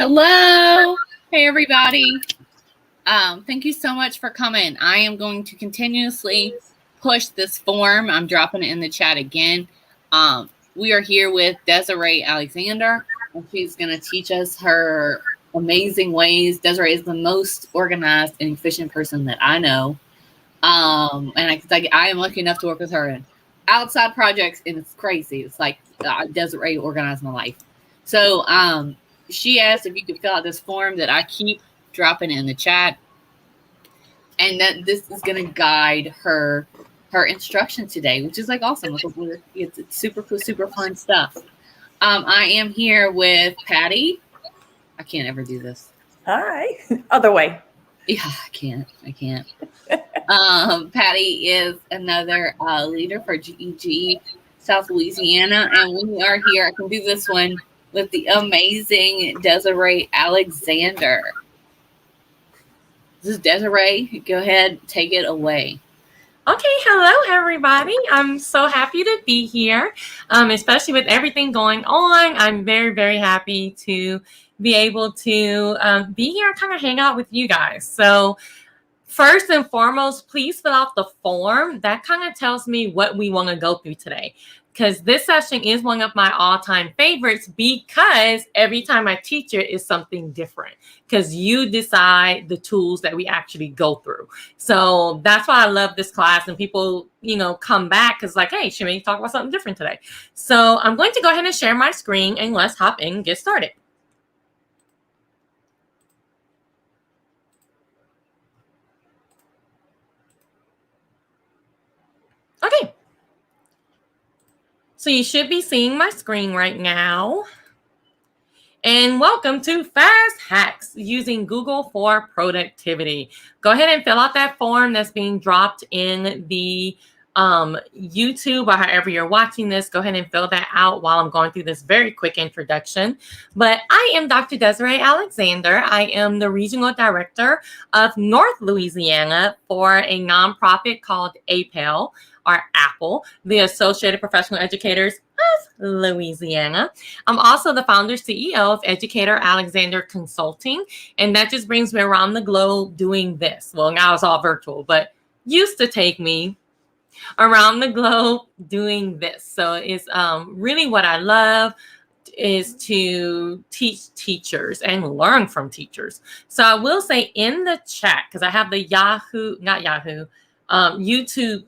Hello. Hey, everybody. Thank you so much for coming. I am going to continuously push this form. I'm dropping it in the chat again. We are here with Desiree Alexander, and she's going to teach us her amazing ways. Desiree is the most organized and efficient person that I know. And I am lucky enough to work with her in outside projects, and it's crazy. It's like Desiree organized my life. So, she asked if you could fill out this form that I keep dropping in the chat, and that this is going to guide her instruction today, which is like awesome. It's super cool, super fun stuff. I am here with Patty. I can't ever do this. Hi. Other way. Yeah, I can't. Patty is another leader for GEG South Louisiana, and we are here. I can do this one with the amazing Desiree Alexander. This is Desiree. Go ahead, take it away. Okay, hello everybody. I'm so happy to be here, especially with everything going on. I'm very, very happy to be able to be here and kind of hang out with you guys. So first and foremost, please fill out the form. That kind of tells me what we want to go through today, because this session is one of my all-time favorites, because every time I teach it is something different, because you decide the tools that we actually go through. So that's why I love this class, and people, come back because like, hey, she may talk about something different today. So I'm going to go ahead and share my screen, and let's hop in and get started. Okay. So you should be seeing my screen right now. And welcome to Fast Hacks using Google for Productivity. Go ahead and fill out that form that's being dropped in the YouTube, or however you're watching this. Go ahead and fill that out while I'm going through this very quick introduction. But I am Dr. Desiree Alexander. I am the Regional Director of North Louisiana for a nonprofit called APEL, or Apple, the Associated Professional Educators of Louisiana. I'm also the founder CEO of Educator Alexander Consulting, and that just brings me around the globe doing this. Well, now it's all virtual, but used to take me around the globe doing this. So it's really what I love, is to teach teachers and learn from teachers. So I will say in the chat, because I have the YouTube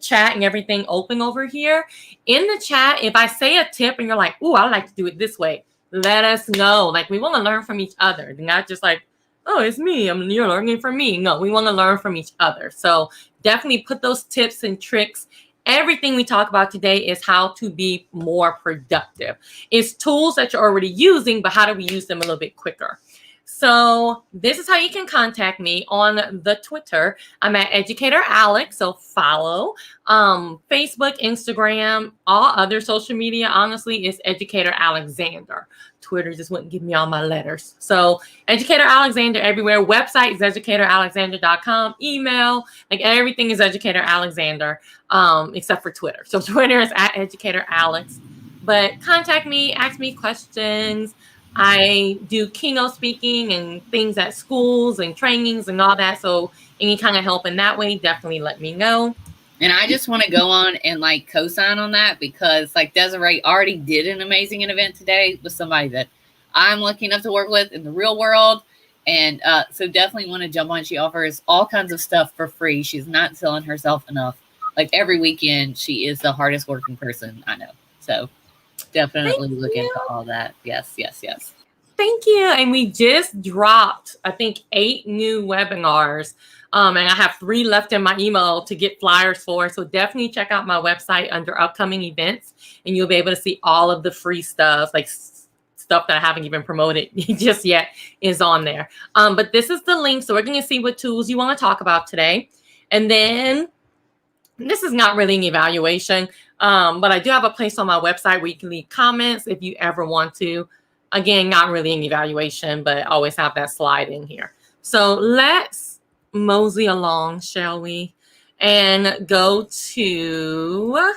chat and everything open over here. In the chat, if I say a tip and you're like, "Ooh, I like to do it this way," let us know. Like, we want to learn from each other, not just like, "Oh, it's me. You're learning from me." No, we want to learn from each other. So definitely put those tips and tricks. Everything we talk about today is how to be more productive. It's tools that you're already using, but how do we use them a little bit quicker? So this is how you can contact me on the Twitter. I'm at Educator Alex, so follow. Facebook, Instagram, all other social media, honestly, is Educator Alexander. Twitter just wouldn't give me all my letters. So Educator Alexander everywhere. Website is educatoralexander.com. Email, like everything is Educator Alexander, except for Twitter. So Twitter is at Educator Alex. But contact me, ask me questions. I do keynote speaking and things at schools and trainings and all that. So any kind of help in that way, definitely let me know. And I just want to go on and like co-sign on that, because like Desiree already did an amazing event today with somebody that I'm lucky enough to work with in the real world. And so definitely want to jump on. She offers all kinds of stuff for free. She's not selling herself enough. Like every weekend, she is the hardest working person I know. So definitely look into all that. Yes, yes, yes. Thank you. And we just dropped, I think, 8 new webinars. And I have 3 left in my email to get flyers for. So definitely check out my website under upcoming events, and you'll be able to see all of the free stuff, like stuff that I haven't even promoted just yet is on there. But this is the link. So we're going to see what tools you want to talk about today. And then this is not really an evaluation, but I do have a place on my website where you can leave comments if you ever want to. Again, not really an evaluation, but always have that slide in here. So let's mosey along, shall we? And go to,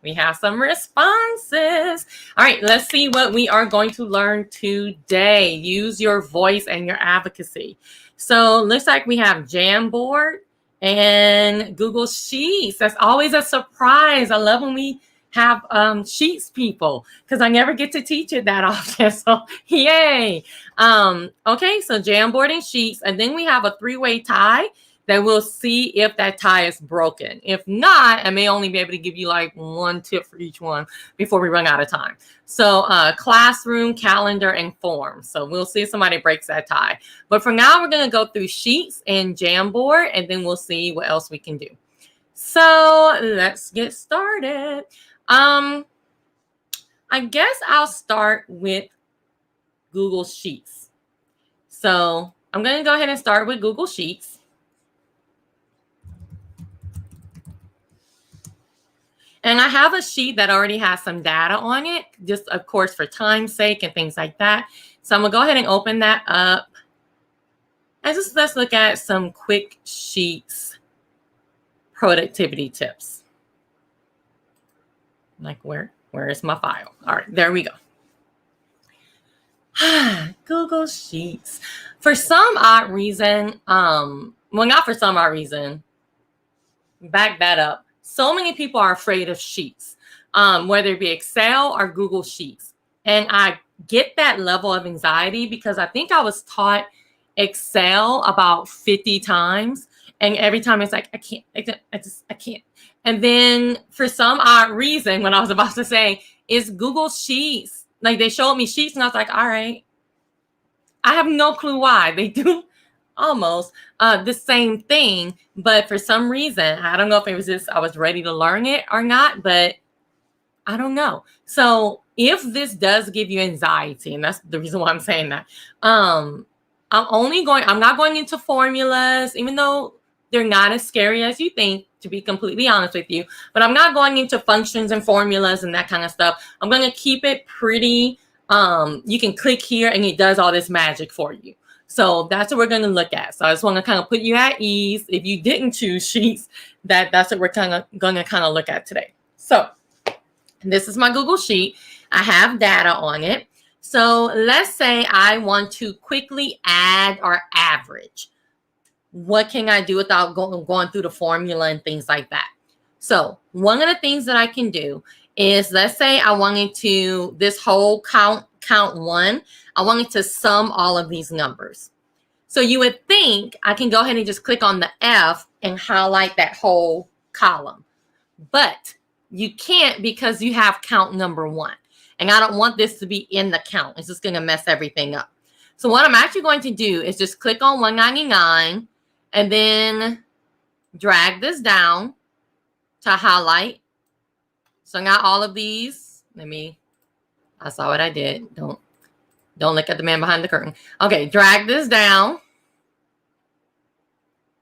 we have some responses. All right, let's see what we are going to learn today. Use your voice and your advocacy. So looks like we have Jamboard and Google Sheets. That's always a surprise. I love when we have Sheets people, because I never get to teach it that often. So yay. Okay, so Jamboard and Sheets. And then we have a 3-way tie that we'll see if that tie is broken. If not, I may only be able to give you like 1 tip for each one before we run out of time. So classroom, calendar, and form. So we'll see if somebody breaks that tie. But for now, we're going to go through Sheets and Jamboard, and then we'll see what else we can do. So let's get started. I guess I'll start with Google Sheets. So I'm going to go ahead and start with Google Sheets. And I have a sheet that already has some data on it, just of course for time's sake and things like that. So I'm gonna go ahead and open that up. And just let's look at some quick Sheets productivity tips. Like where is my file? All right, there we go. Google Sheets. For some odd reason, well, not for some odd reason, back that up. So many people are afraid of Sheets, whether it be Excel or Google Sheets. And I get that level of anxiety because I think I was taught Excel about 50 times. And every time it's like, I can't. And then for some odd reason, when I was about to say, it's Google Sheets. Like they showed me Sheets and I was like, all right. I have no clue why. They do almost the same thing, but for some reason, I don't know if it was just I was ready to learn it or not, but I don't know. So if this does give you anxiety, and that's the reason why I'm saying that, I'm not going into formulas, even though they're not as scary as you think, to be completely honest with you, but I'm not going into functions and formulas and that kind of stuff. I'm going to keep it pretty, you can click here and it does all this magic for you. So that's what we're going to look at. So I just want to kind of put you at ease. If you didn't choose Sheets, that's what we're kind of going to kind of look at today. So this is my Google Sheet. I have data on it. So let's say I want to quickly add or average. What can I do without going through the formula and things like that? So one of the things that I can do is, let's say I wanted to, this whole count 1, I wanted to sum all of these numbers. So you would think I can go ahead and just click on the F and highlight that whole column. But you can't because you have count number 1. And I don't want this to be in the count. It's just going to mess everything up. So what I'm actually going to do is just click on 199 and then drag this down to highlight. So now all of these, I saw what I did. Don't look at the man behind the curtain. Okay, drag this down.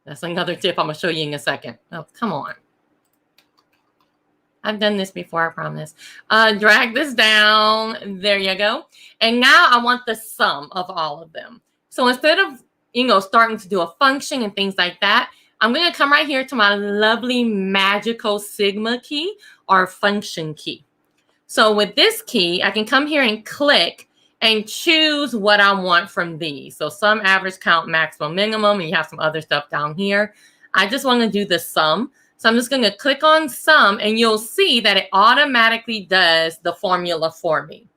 That's another tip I'm going to show you in a second. Oh, come on. I've done this before, I promise. Drag this down. There you go. And now I want the sum of all of them. So instead of, starting to do a function and things like that, I'm going to come right here to my lovely magical Sigma key or function key. So with this key, I can come here and click and choose what I want from these. So sum, average, count, maximum, minimum, and you have some other stuff down here. I just want to do the sum. So I'm just going to click on sum, and you'll see that it automatically does the formula for me.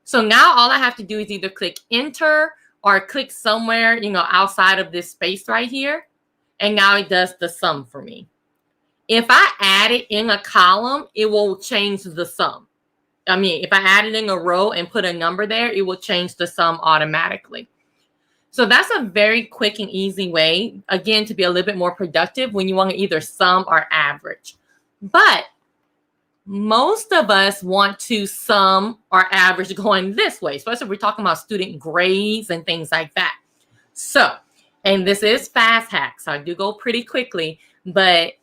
So now all I have to do is either click enter or click somewhere, outside of this space right here. And now it does the sum for me. If I add it in a column, it will change the sum. I mean, if I add it in a row and put a number there, it will change the sum automatically. So that's a very quick and easy way, again, to be a little bit more productive when you want to either sum or average. But most of us want to sum or average going this way, especially if we're talking about student grades and things like that. So, and this is fast hack, so I do go pretty quickly, but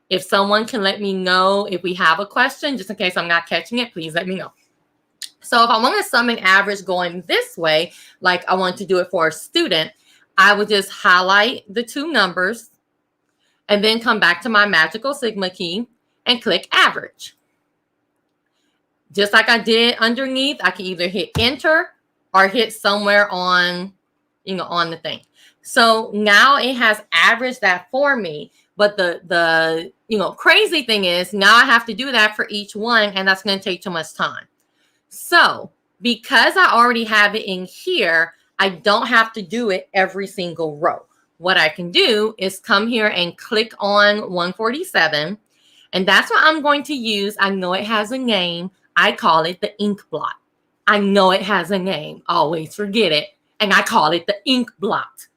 if someone can let me know if we have a question, just in case I'm not catching it, please let me know. So if I want to sum and average going this way, like I want to do it for a student, I would just highlight the two numbers and then come back to my magical sigma key and click average. Just like I did underneath, I can either hit enter or hit somewhere on, on the thing. So now it has averaged that for me. But the crazy thing is now I have to do that for each one, and that's going to take too much time. So because I already have it in here, I don't have to do it every single row. What I can do is come here and click on 147. And that's what I'm going to use. I know it has a name. I call it the ink blot. I know it has a name. Always forget it. And I call it the ink blot.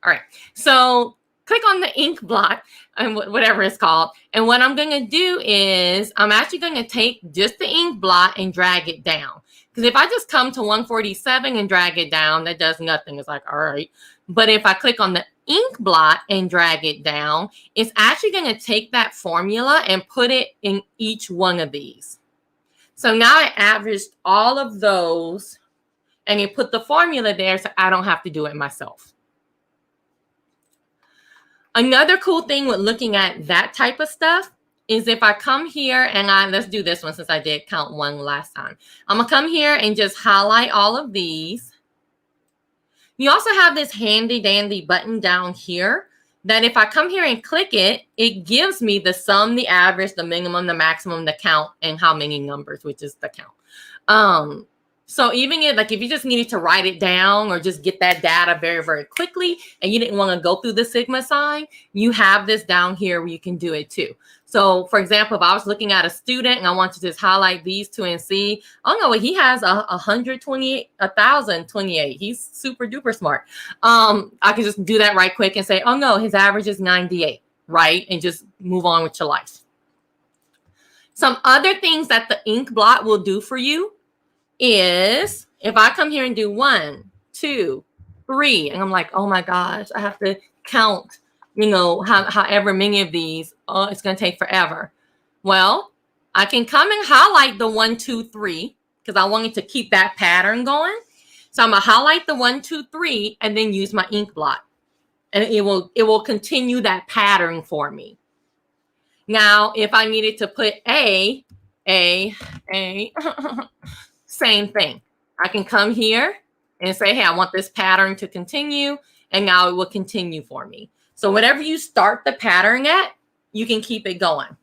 All right. So click on the ink blot and whatever it's called. And what I'm going to do is I'm actually going to take just the ink blot and drag it down. Because if I just come to 147 and drag it down, that does nothing. It's like, all right. But if I click on the ink blot and drag it down, it's actually going to take that formula and put it in each one of these. So now I averaged all of those and it put the formula there so I don't have to do it myself. Another cool thing with looking at that type of stuff is if I come here and let's do this one since I did count one last time. I'm going to come here and just highlight all of these. You also have this handy dandy button down here that if I come here and click it, it gives me the sum, the average, the minimum, the maximum, the count, and how many numbers, which is the count. So even if you just needed to write it down or just get that data very, very quickly and you didn't want to go through the sigma sign, you have this down here where you can do it too. So for example, if I was looking at a student and I want to just highlight these two and see, oh no, he has 1,028. He's super duper smart. I can just do that right quick and say, oh no, his average is 98, right? And just move on with your life. Some other things that the ink blot will do for you is if I come here and do 1, 2, 3, and I'm like, oh my gosh, I have to count, however many of these, oh, it's going to take forever. Well, I can come and highlight the 1, 2, 3 because I wanted to keep that pattern going. So I'm going to highlight the 1, 2, 3 and then use my ink blot. And it will continue that pattern for me. Now, if I needed to put A, same thing. I can come here and say, hey, I want this pattern to continue. And now it will continue for me. So whatever you start the pattern at, you can keep it going.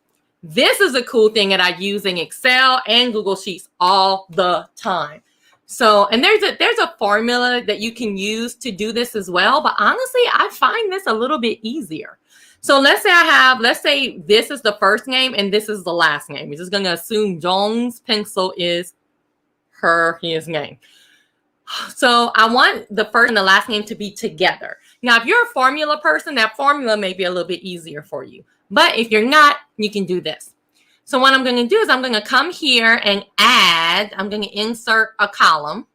This is a cool thing that I use in Excel and Google Sheets all the time. So, and there's a formula that you can use to do this as well. But honestly, I find this a little bit easier. So let's say this is the first name and this is the last name. We're just going to assume Jones Pencil is his name. So I want the first and the last name to be together. Now, if you're a formula person, that formula may be a little bit easier for you. But if you're not, you can do this. So what I'm going to do is I'm going to come here and I'm going to insert a column.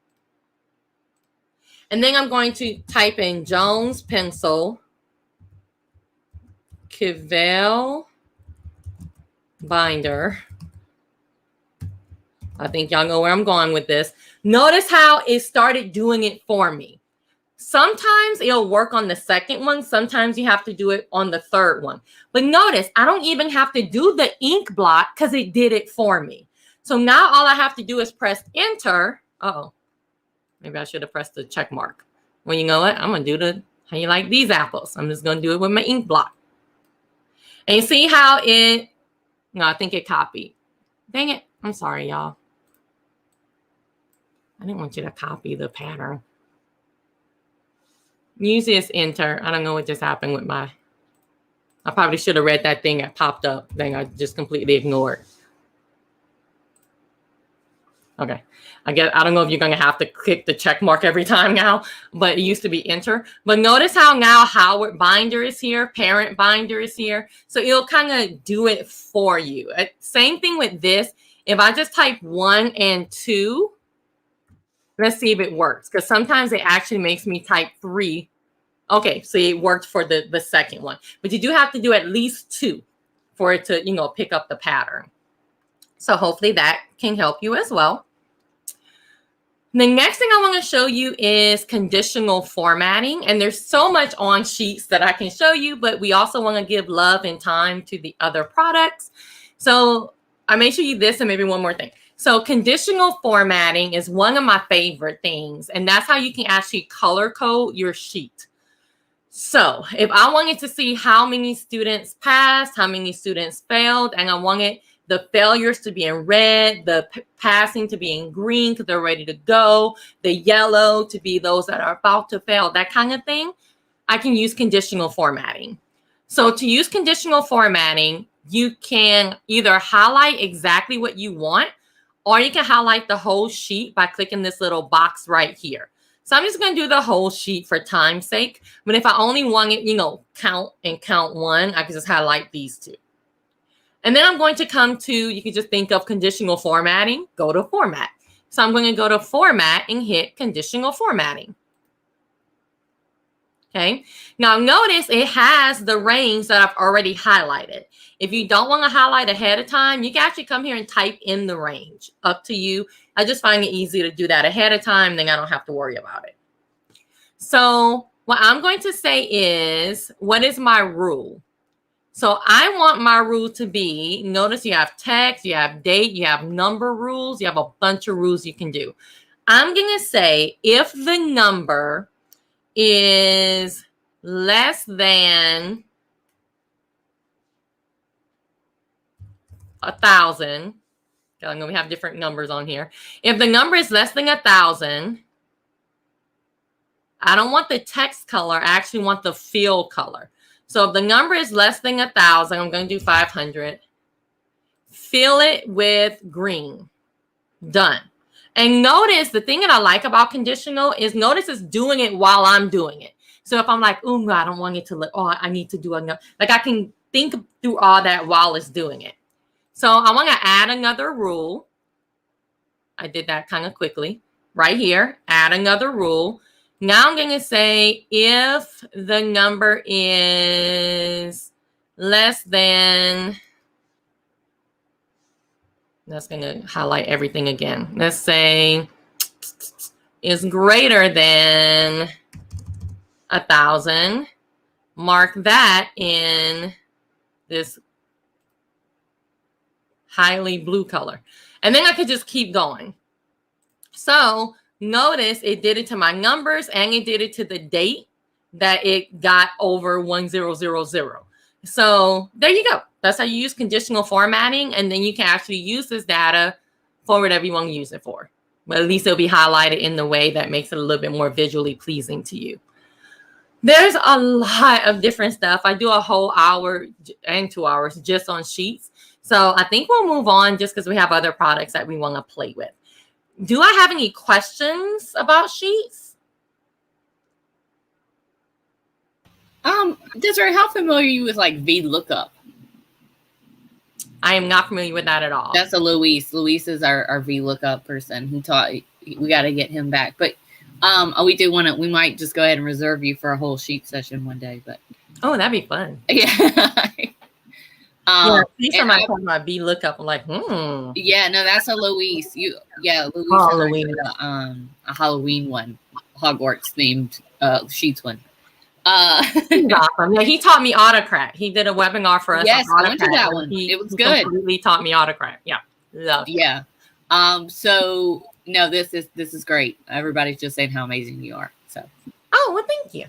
And then I'm going to type in Jones Pencil, Kivel Binder. I think y'all know where I'm going with this. Notice how it started doing it for me. Sometimes it'll work on the second one. Sometimes you have to do it on the third one. But notice, I don't even have to do the ink blot because it did it for me. So now all I have to do is press enter. Uh-oh. Maybe I should have pressed the check mark. Well, you know what? I'm going to do how you like these apples. I'm just going to do it with my ink blot. And you see how I think it copied. Dang it. I'm sorry, y'all. I didn't want you to copy the pattern. Usually it's enter. I don't know what just happened with my, I probably should have read that thing that popped up. Then I just completely ignored. Okay. I guess I don't know if you're going to have to click the check mark every time now, but it used to be enter. But notice how now Howard binder is here, parent binder is here. So it'll kind of do it for you. Same thing with this. If I just type 1 and 2, let's see if it works. Because sometimes it actually makes me type 3. Okay, so it worked for the second one. But you do have to do at least 2 for it to, pick up the pattern. So hopefully that can help you as well. The next thing I want to show you is conditional formatting. And there's so much on Sheets that I can show you, but we also want to give love and time to the other products. So I may show you this and maybe one more thing. So conditional formatting is one of my favorite things. And that's how you can actually color code your sheet. So if I wanted to see how many students passed, how many students failed, and I wanted the failures to be in red, the passing to be in green because they're ready to go, the yellow to be those that are about to fail, that kind of thing, I can use conditional formatting. So to use conditional formatting, you can either highlight exactly what you want, or you can highlight the whole sheet by clicking this little box right here. So I'm just going to do the whole sheet for time's sake. But if I only want it, count one, I can just highlight these two. And then I'm going to come to, you can just think of conditional formatting, go to format. So I'm going to go to format and hit conditional formatting. Okay. Now notice it has the range that I've already highlighted. If you don't want to highlight ahead of time, you can actually come here and type in the range. Up to you. I just find it easy to do that ahead of time, then I don't have to worry about it. So what I'm going to say is, what is my rule? So I want my rule to be, notice you have text, you have date, you have number rules, you have a bunch of rules you can do. I'm going to say if the number is less than 1,000, we have different numbers on here. If the number is less than 1,000, I don't want the text color, I actually want the fill color. So if the number is less than 1,000, I'm going to do 500. Fill it with green. Done. And notice the thing that I like about conditional is notice it's doing it while I'm doing it. So if I'm like, oh, I don't want it to look, I need to do another. Like I can think through all that while it's doing it. So I want to add another rule. I did that kind of quickly. Right here, add another rule. Now I'm going to say if the number is less than, that's going to highlight everything again. Let's say is greater than 1,000. Mark that in this highly blue color. And then I could just keep going. So notice it did it to my numbers and it did it to the date that it got over 1000. So there you go. That's how you use conditional formatting. And then you can actually use this data for whatever you want to use it for. But at least it'll be highlighted in the way that makes it a little bit more visually pleasing to you. There's a lot of different stuff. I do a whole hour and 2 hours just on Sheets. So I think we'll move on just because we have other products that we want to play with. Do I have any questions about Sheets? Desiree, how familiar are you with like VLOOKUP? I am not familiar with that at all. That's a Luis. Luis is our VLOOKUP person who taught. We got to get him back. But we do want to. We might just go ahead and reserve you for a whole sheet session one day. But that'd be fun. Yeah. See somebody talking about VLOOKUP. I'm like, Yeah, no, that's a Luis. Luis Halloween. a Halloween one, Hogwarts themed Sheets one. He's awesome. Yeah, he taught me Autocrat. He did a webinar for us. Yes, I went to that one. It was good. He taught me Autocrat. Yeah, love. Yeah. So no, this is great. Everybody's just saying how amazing you are. So. Oh well, thank you.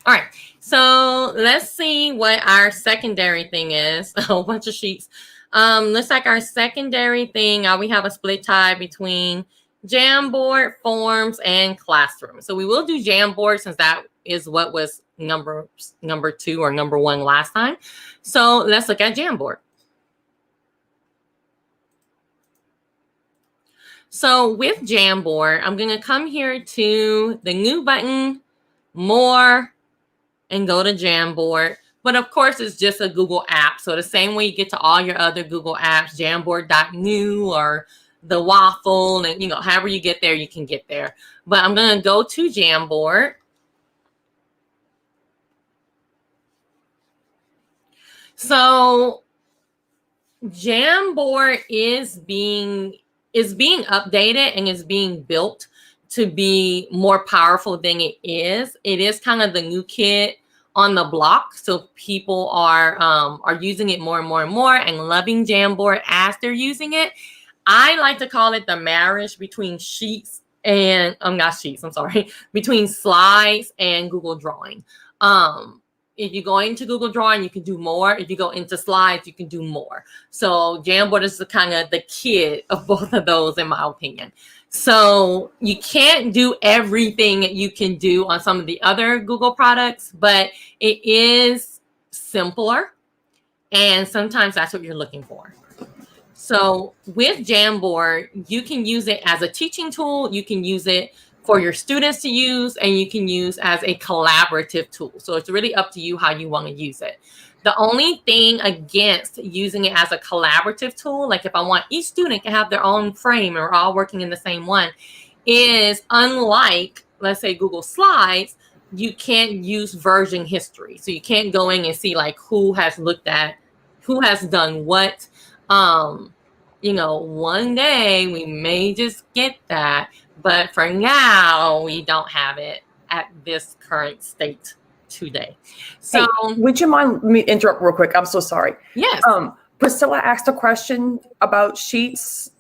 All right, so let's see what our secondary thing is. A whole bunch of sheets. Looks like our secondary thing, we have a split tie between Jamboard, Forms, and Classroom. So we will do Jamboard since that is what was number 2 or number 1 last time. So let's look at Jamboard. So with Jamboard, I'm going to come here to the new button, more, and go to Jamboard. But of course, it's just a Google app. So the same way you get to all your other Google apps, Jamboard.new or the waffle, and however you get there, you can get there. But I'm going to go to Jamboard. So Jamboard is being updated and is being built to be more powerful than it is. It is kind of the new kid on the block. So people are using it more and more and more and loving Jamboard as they're using it. I like to call it the marriage between sheets and between slides and Google Drawing. If you go into Google Drawing, you can do more. If you go into slides, you can do more. So Jamboard is the kind of the kid of both of those, in my opinion. So you can't do everything you can do on some of the other Google products, but it is simpler. And sometimes that's what you're looking for. So with Jamboard, you can use it as a teaching tool. You can use it for your students to use, and you can use as a collaborative tool. So it's really up to you how you want to use it. The only thing against using it as a collaborative tool, like if I want each student to have their own frame and we're all working in the same one, is unlike, let's say, Google Slides, you can't use version history. So you can't go in and see like who has done what. One day we may just get that, but for now we don't have it at this current state today. So hey, would you mind me interrupt real quick? I'm so sorry. Yes. Priscilla asked a question about sheets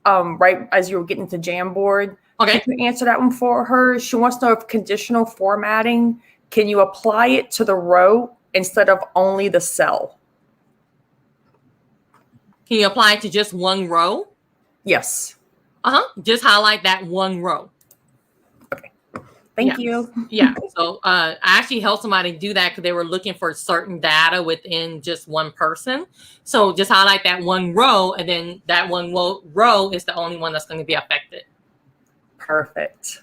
right as you were getting to Jamboard. Okay. Can you answer that one for her? She wants to know if conditional formatting, can you apply it to the row instead of only the cell? Can you apply it to just one row? Yes. Just highlight that one row. Okay. Thank you. Yeah. So I actually helped somebody do that because they were looking for certain data within just one person. So just highlight that one row, and then that one row is the only one that's going to be affected. Perfect.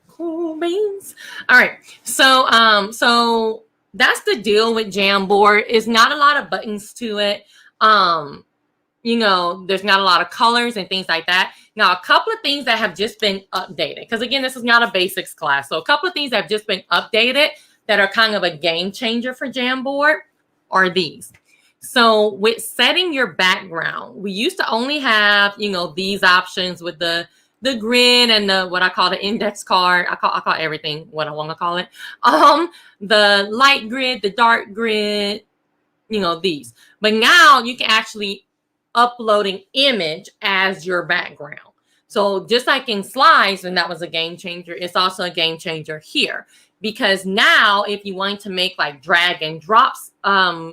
Cool beans. All right. So that's the deal with Jamboard. It's not a lot of buttons to it. There's not a lot of colors and things like that. Now, a couple of things that have just been updated, because again, this is not a basics class. So a couple of things that have just been updated that are kind of a game changer for Jamboard are these. So with setting your background, we used to only have, these options with the grid and the what I call the index card. I call everything what I want to call it. The light grid, the dark grid, these. But now you can actually upload an image as your background. So just like in slides, and that was a game changer, it's also a game changer here. Because now if you want to make like drag and drops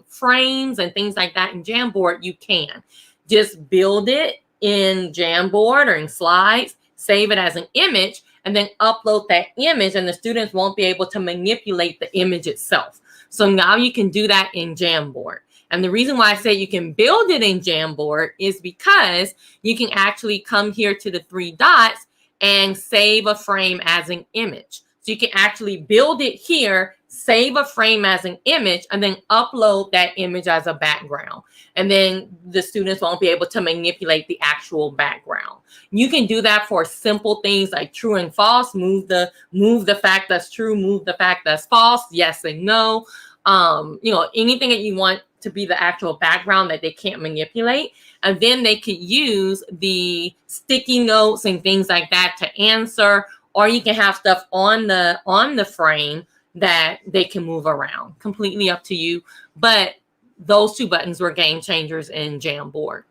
frames and things like that in Jamboard, you can. Just build it in Jamboard or in slides, save it as an image, and then upload that image, and the students won't be able to manipulate the image itself. So now you can do that in Jamboard. And the reason why I say you can build it in Jamboard is because you can actually come here to the 3 dots and save a frame as an image. So you can actually build it here, save a frame as an image, and then upload that image as a background. And then the students won't be able to manipulate the actual background. You can do that for simple things like true and false. Move the fact that's true, move the fact that's false, yes and no. Anything that you want to be the actual background that they can't manipulate. And then they could use the sticky notes and things like that to answer, or you can have stuff on the frame that they can move around. Completely up to you. But those 2 buttons were game changers in Jamboard.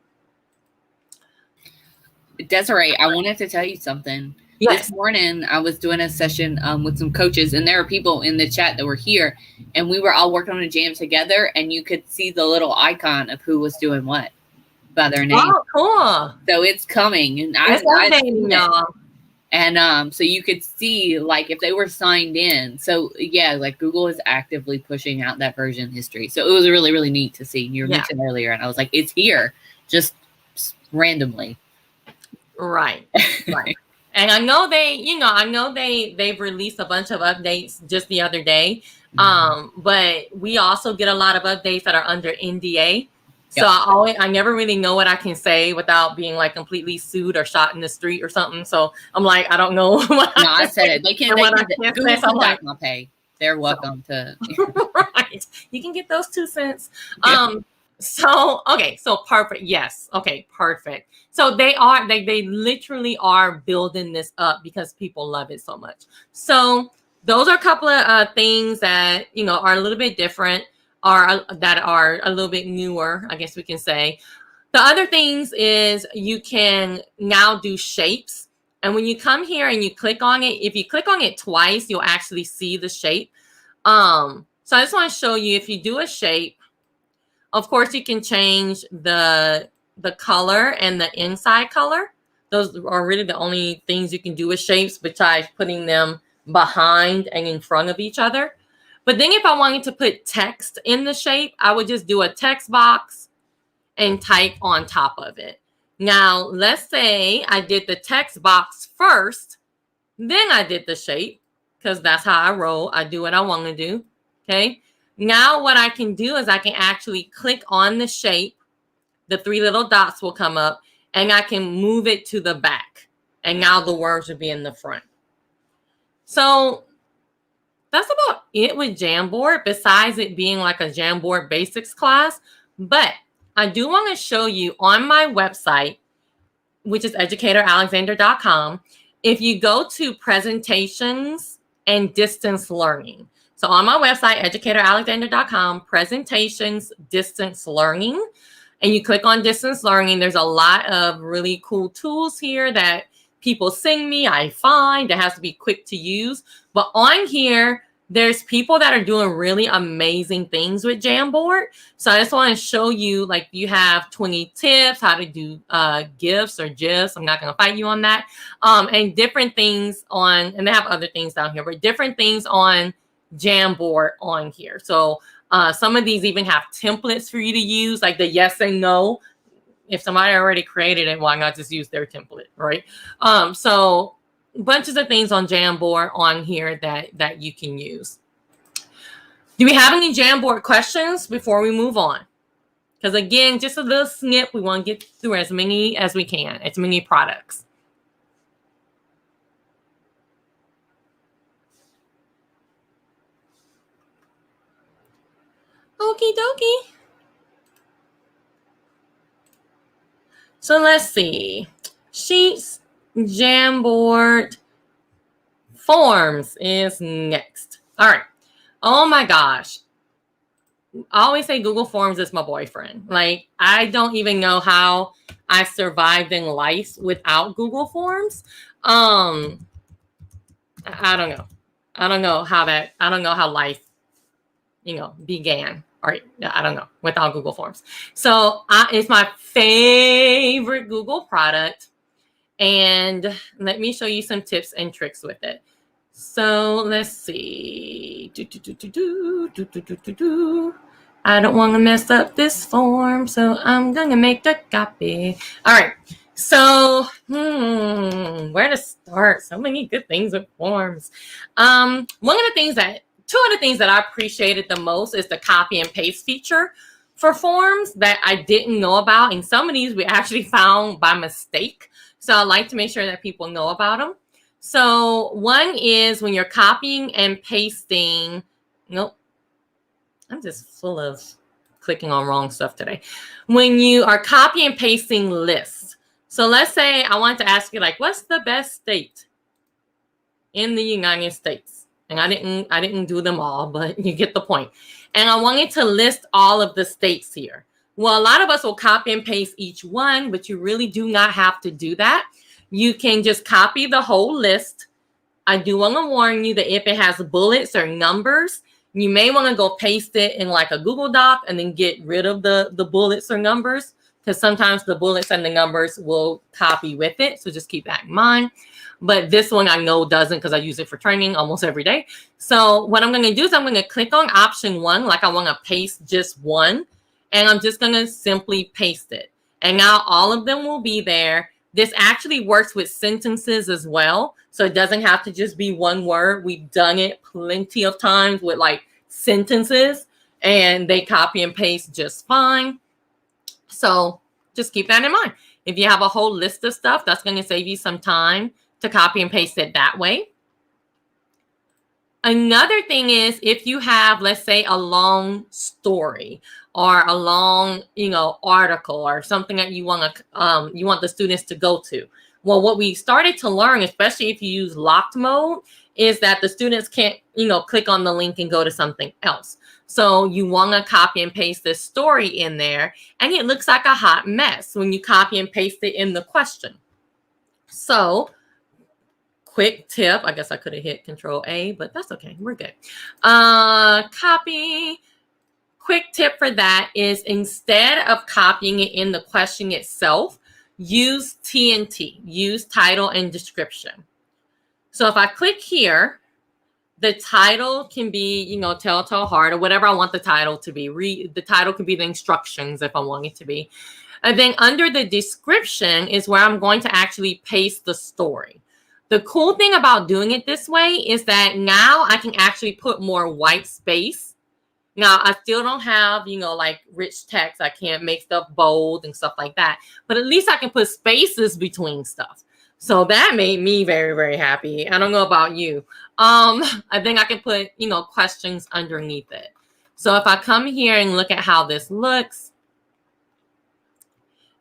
Desiree, I wanted to tell you something. Yes. This morning, I was doing a session with some coaches, and there are people in the chat that were here, and we were all working on a jam together, and you could see the little icon of who was doing what by their name. Oh, cool. So it's coming, and It's updating, y'all. And so you could see like if they were signed in. So yeah, like Google is actively pushing out that version history. So it was really, really neat to see. You mentioned earlier, and I was like, it's here, just randomly. Right. Right. And I know they've released a bunch of updates just the other day. But we also get a lot of updates that are under NDA. So I never really know what I can say without being like completely sued or shot in the street or something. So I'm like, I don't know. I said it. They can Google can back my pay. They're welcome to. Right. You can get those 2 cents. So, okay. So perfect. Yes. Okay. Perfect. So they literally are building this up because people love it so much. So those are a couple of things that, are a little bit different, that are a little bit newer, I guess we can say. The other things is you can now do shapes. And when you come here and you click on it, if you click on it twice, you'll actually see the shape. So I just want to show you, if you do a shape, of course, you can change the color and the inside color. Those are really the only things you can do with shapes besides putting them behind and in front of each other. But then if I wanted to put text in the shape, I would just do a text box and type on top of it. Now, let's say I did the text box first, then I did the shape, because that's how I roll. I do what I want to do. Okay. Now what I can do is I can actually click on the shape. The 3 little dots will come up, and I can move it to the back. And now the words will be in the front. So that's about it with Jamboard, besides it being like a Jamboard basics class. But I do want to show you on my website, which is educatoralexander.com. If you go to presentations and distance learning. So on my website, educatoralexander.com, presentations, distance learning, and you click on distance learning, there's a lot of really cool tools here that people send me, I find that has to be quick to use. But on here, there's people that are doing really amazing things with Jamboard. So I just want to show you, like, you have 20 tips, how to do GIFs or GIFs. I'm not going to fight you on that. And different things on, and they have other things down here, but different things on Jamboard on here. So some of these even have templates for you to use, like the yes and no. If somebody already created it, why not just use their template, right? So bunches of things on Jamboard on here that you can use. Do we have any Jamboard questions before we move on? Because again, just a little snip. We want to get through as many as we can, as many products. Okie dokie. So let's see. Sheets, Jamboard, forms is next. All right. Oh my gosh. I always say Google Forms is my boyfriend. Like, I don't even know how I survived in life without Google Forms. I don't know. I don't know how life, began. All right. I don't know, without Google Forms. So it's my favorite Google product. And let me show you some tips and tricks with it. So let's see. I don't want to mess up this form, so I'm going to make a copy. All right. So, where to start? So many good things with forms. Two of the things that I appreciated the most is the copy and paste feature for forms that I didn't know about. And some of these we actually found by mistake. So I like to make sure that people know about them. So one is when you're copying and pasting. Nope. I'm just full of clicking on wrong stuff today. When you are copy and pasting lists. So let's say I want to ask you, like, what's the best state in the United States? And I didn't do them all, but you get the point. And I wanted to list all of the states here. Well, a lot of us will copy and paste each one, but you really do not have to do that. You can just copy the whole list. I do want to warn you that if it has bullets or numbers, you may want to go paste it in like a Google Doc and then get rid of the bullets or numbers. because sometimes the bullets and the numbers will copy with it. So just keep that in mind. But this one I know doesn't because I use it for training almost every day. So what I'm going to do is I'm going to click on option 1, like I want to paste just one, and I'm just going to simply paste it. And now all of them will be there. This actually works with sentences as well. So it doesn't have to just be one word. We've done it plenty of times with like sentences, and they copy and paste just fine. So just keep that in mind. If you have a whole list of stuff, that's going to save you some time to copy and paste it that way. Another thing is if you have, let's say, a long story or a long, article or something that you want the students to go to. Well, what we started to learn, especially if you use locked mode, is that the students can't, click on the link and go to something else. So you want to copy and paste this story in there, and it looks like a hot mess when you copy and paste it in the question. So quick tip, I guess I could have hit Control A, but that's okay. We're good. Copy. Quick tip for that is instead of copying it in the question itself, use TNT, use title and description. So if I click here, the title can be, Telltale Heart or whatever I want the title to be. The title could be the instructions if I want it to be. And then under the description is where I'm going to actually paste the story. The cool thing about doing it this way is that now I can actually put more white space. Now, I still don't have, like rich text. I can't make stuff bold and stuff like that. But at least I can put spaces between stuff. So that made me very, very happy. I don't know about you. I think I can put, questions underneath it. So if I come here and look at how this looks,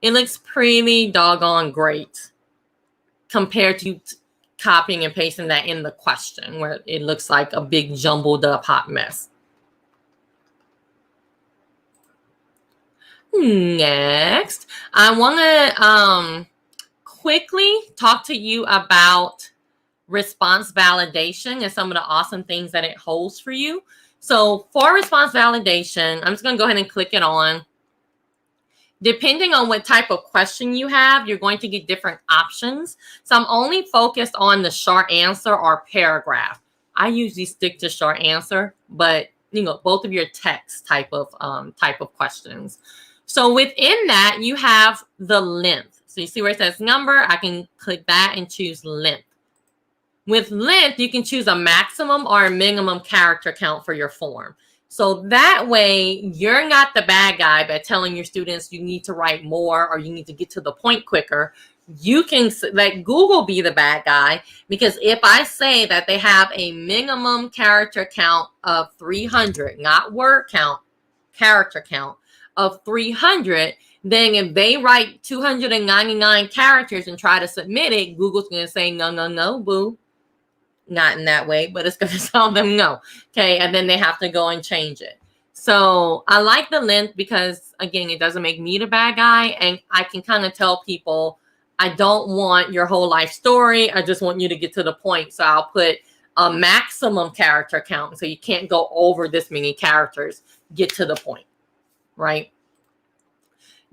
it looks pretty doggone great compared to copying and pasting that in the question where it looks like a big jumbled up hot mess. Next, I want to quickly talk to you about response validation and some of the awesome things that it holds for you. So for response validation, I'm just going to go ahead and click it on. Depending on what type of question you have, you're going to get different options. So I'm only focused on the short answer or paragraph. I usually stick to short answer, but both of your text type of questions. So within that, you have the length. So you see where it says number, I can click that and choose length. With length, you can choose a maximum or a minimum character count for your form. So that way, you're not the bad guy by telling your students you need to write more or you need to get to the point quicker. You can let Google be the bad guy, because if I say that they have a minimum character count of 300, not word count, character count of 300, then if they write 299 characters and try to submit it, Google's going to say, no, no, no, boo. Not in that way, but it's going to tell them no. Okay. And then they have to go and change it. So I like the length because, again, it doesn't make me the bad guy. And I can kind of tell people, I don't want your whole life story. I just want you to get to the point. So I'll put a maximum character count. So you can't go over this many characters. Get to the point. Right?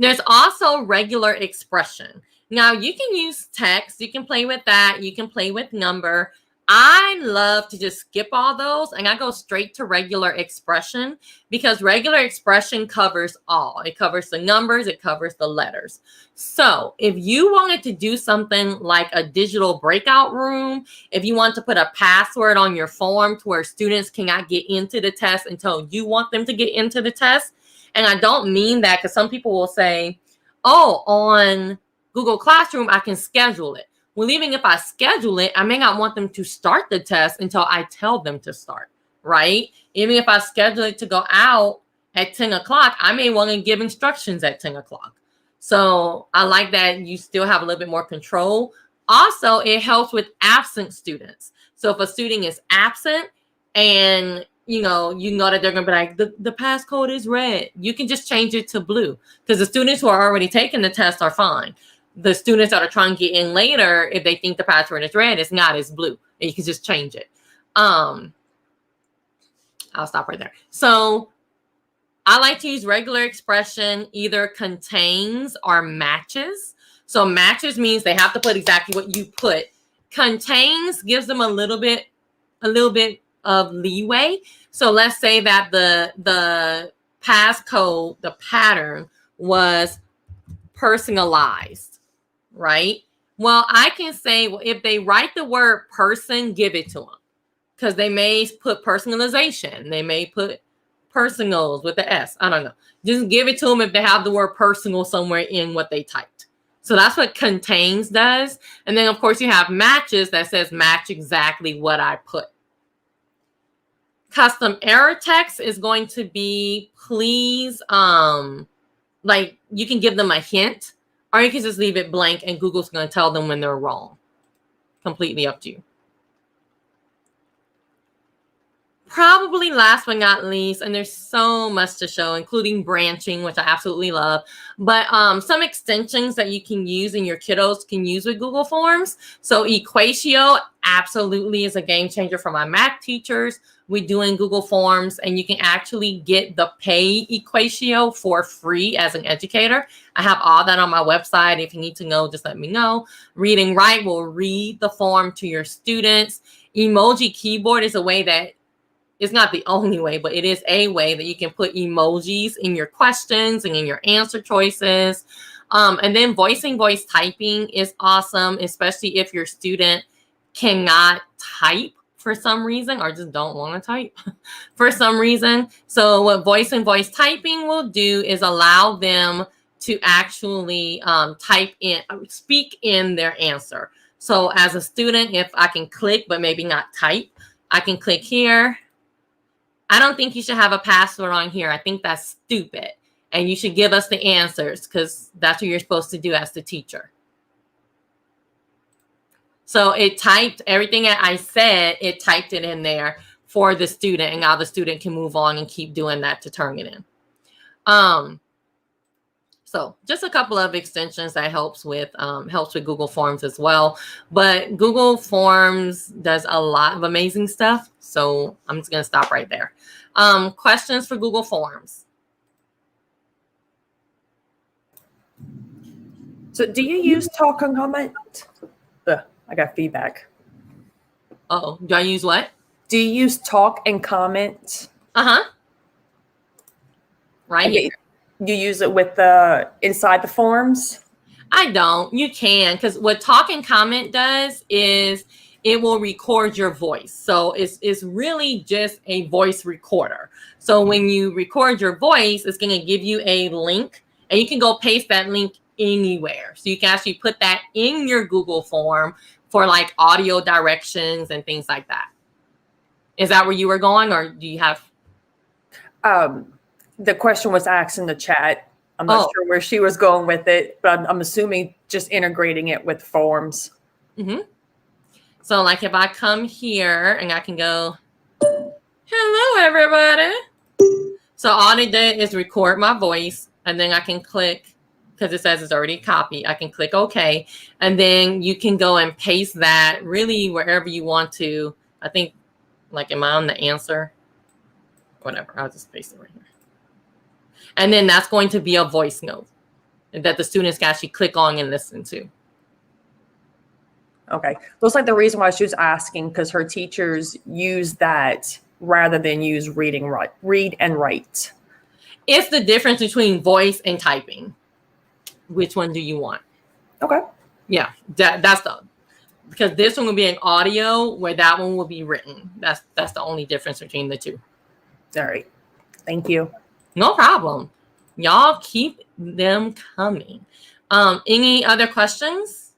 There's also regular expression. Now you can use text. You can play with that. You can play with number. I love to just skip all those and I go straight to regular expression because regular expression covers all. It covers the numbers, it covers the letters. So if you wanted to do something like a digital breakout room, if you want to put a password on your form to where students cannot get into the test until you want them to get into the test, and I don't mean that because some people will say, oh, on Google Classroom, I can schedule it. Well, even if I schedule it, I may not want them to start the test until I tell them to start, right? Even if I schedule it to go out at 10 o'clock, I may want to give instructions at 10 o'clock. So I like that you still have a little bit more control. Also, it helps with absent students. So if a student is absent and you know that they're going to be like, the passcode is red, you can just change it to blue because the students who are already taking the test are fine. The students that are trying to get in later, if they think the password is red, it's not, it's blue. And you can just change it. I'll stop right there. So I like to use regular expression, either contains or matches. So matches means they have to put exactly what you put. Contains gives them a little bit of leeway. So let's say that the passcode, the pattern was personalized, right? Well, I can say, well, if they write the word person, give it to them, because they may put personalization. They may put personals with the S. I don't know. Just give it to them if they have the word personal somewhere in what they typed. So that's what contains does. And then, of course, you have matches that says match exactly what I put. Custom error text is going to be, please, like you can give them a hint, or you can just leave it blank and Google's going to tell them when they're wrong. Completely up to you. Probably last but not least, and there's so much to show, including branching, which I absolutely love, but some extensions that you can use and your kiddos can use with Google Forms. So Equatio absolutely is a game changer for my math teachers. We do in Google Forms, and you can actually get the pay Equatio for free as an educator. I have all that on my website. If you need to know, just let me know. Read and Write will read the form to your students. Emoji Keyboard is a way that, it's not the only way, but it is a way that you can put emojis in your questions and in your answer choices. And then voice typing is awesome, especially if your student cannot type for some reason, or just don't want to type for some reason. So what voice typing will do is allow them to actually speak in their answer. So as a student, if I can click but maybe not type, I can click here. I don't think you should have a password on here. I think that's stupid. And you should give us the answers, because that's what you're supposed to do as the teacher. So it typed everything that I said, it typed it in there for the student, and now the student can move on and keep doing that to turn it in. So just a couple of extensions that helps with Google Forms as well. But Google Forms does a lot of amazing stuff. So I'm just going to stop right there. Questions for Google Forms? So do you use talk and comment? I got feedback. Uh-oh. Do I use what? Do you use talk and comment? Uh-huh. Right here. You use it with the inside the forms? I don't. You can, because what talk and comment does is it will record your voice. So it's really just a voice recorder. So when you record your voice, it's going to give you a link, and you can go paste that link anywhere. So you can actually put that in your Google form for like audio directions and things like that. Is that where you were going, or do you have? The question was asked in the chat. I'm not sure where she was going with it, but I'm assuming just integrating it with forms. Mm-hmm. So like if I come here and I can go, hello, everybody. So all it did is record my voice, and then I can click, because it says it's already copied. I can click OK. And then you can go and paste that really wherever you want to. I think, like, am I on the answer? Whatever. I'll just paste it right here. And then that's going to be a voice note that the students can actually click on and listen to. Okay. Looks like the reason why she was asking, because her teachers use that rather than use read and write. It's the difference between voice and typing. Which one do you want? Okay. Yeah, that's because this one will be an audio, where that one will be written. That's the only difference between the two. All right. Thank you. No problem. Y'all keep them coming. Any other questions?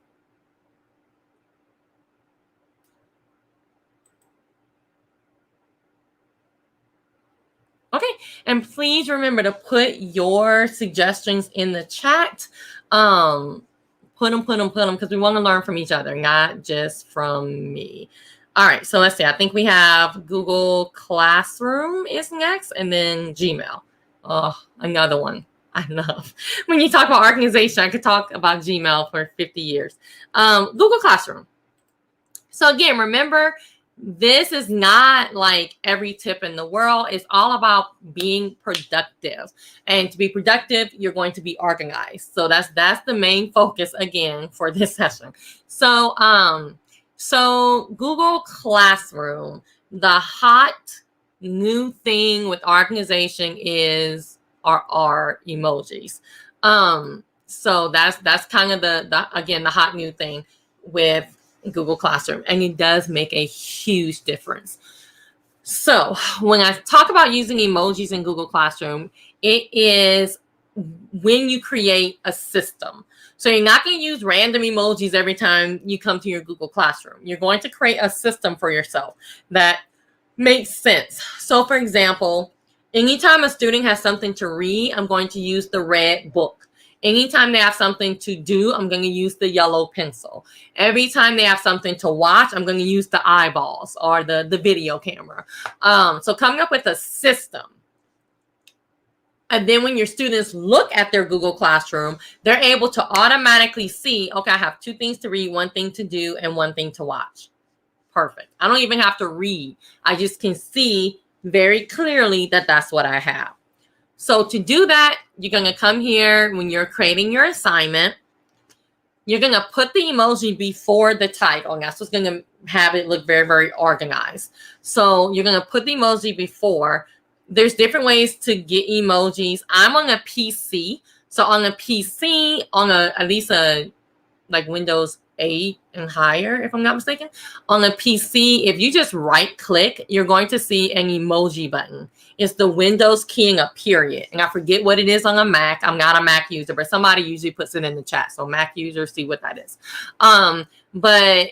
Okay, and please remember to put your suggestions in the chat. Put them, because we want to learn from each other, not just from me. All right, so let's see. I think we have Google Classroom is next, and then Gmail. Oh, another one I love. When you talk about organization, I could talk about Gmail for 50 years. Google Classroom. So again, remember, this is not like every tip in the world. It's all about being productive. And to be productive, you're going to be organized. So that's the main focus again for this session. So Google Classroom, the hot new thing with organization are emojis. So that's kind of the again the hot new thing with Google Classroom, and it does make a huge difference. So when I talk about using emojis in Google Classroom, it is when you create a system. So you're not going to use random emojis every time you come to your Google Classroom. You're going to create a system for yourself that makes sense. So for example, anytime a student has something to read, I'm going to use the red book. Anytime they have something to do, I'm going to use the yellow pencil. Every time they have something to watch, I'm going to use the eyeballs or the video camera. So coming up with a system. And then when your students look at their Google Classroom, they're able to automatically see, okay, I have 2 things to read, 1 thing to do, and 1 thing to watch. Perfect. I don't even have to read. I just can see very clearly that that's what I have. So to do that, you're going to come here when you're creating your assignment. You're going to put the emoji before the title, and that's what's going to have it look very, very organized. So you're going to put the emoji before. There's different ways to get emojis. I'm on a PC. So on a PC, on at least like Windows 8 and higher, if I'm not mistaken, on a PC, if you just right click, you're going to see an emoji button. It's the Windows key and a period. And I forget what it is on a Mac. I'm not a Mac user, but somebody usually puts it in the chat. So Mac users see what that is. But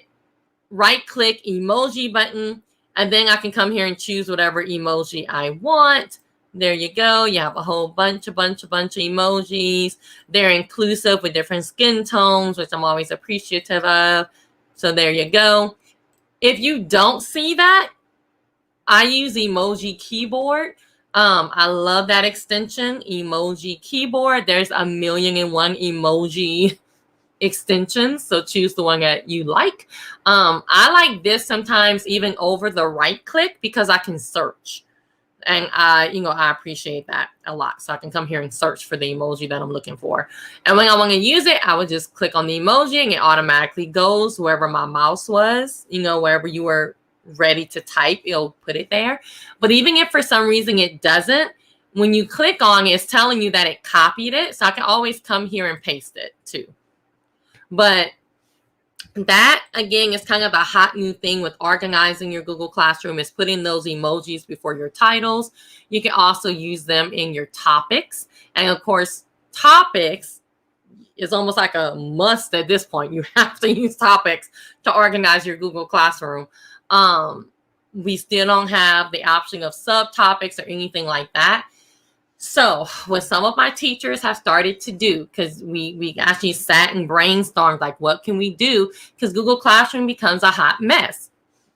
right click emoji button, and then I can come here and choose whatever emoji I want. There you go. You have a whole bunch of emojis. They're inclusive with different skin tones, which I'm always appreciative of. So there you go. If you don't see that, I use Emoji Keyboard. I love that extension, Emoji Keyboard. There's 1,000,001 emoji extensions, so choose the one that you like. I like this sometimes even over the right click because I can search. And I appreciate that a lot. So I can come here and search for the emoji that I'm looking for. And when I want to use it, I would just click on the emoji and it automatically goes wherever my mouse was, wherever you were ready to type, it'll put it there. But even if for some reason it doesn't, when you click on it, it's telling you that it copied it. So I can always come here and paste it too. But that, again, is kind of a hot new thing with organizing your Google Classroom, is putting those emojis before your titles. You can also use them in your topics. And of course, topics is almost like a must at this point. You have to use topics to organize your Google Classroom. We still don't have the option of subtopics or anything like that. So what some of my teachers have started to do, because we actually sat and brainstormed, like, what can we do? Because Google Classroom becomes a hot mess.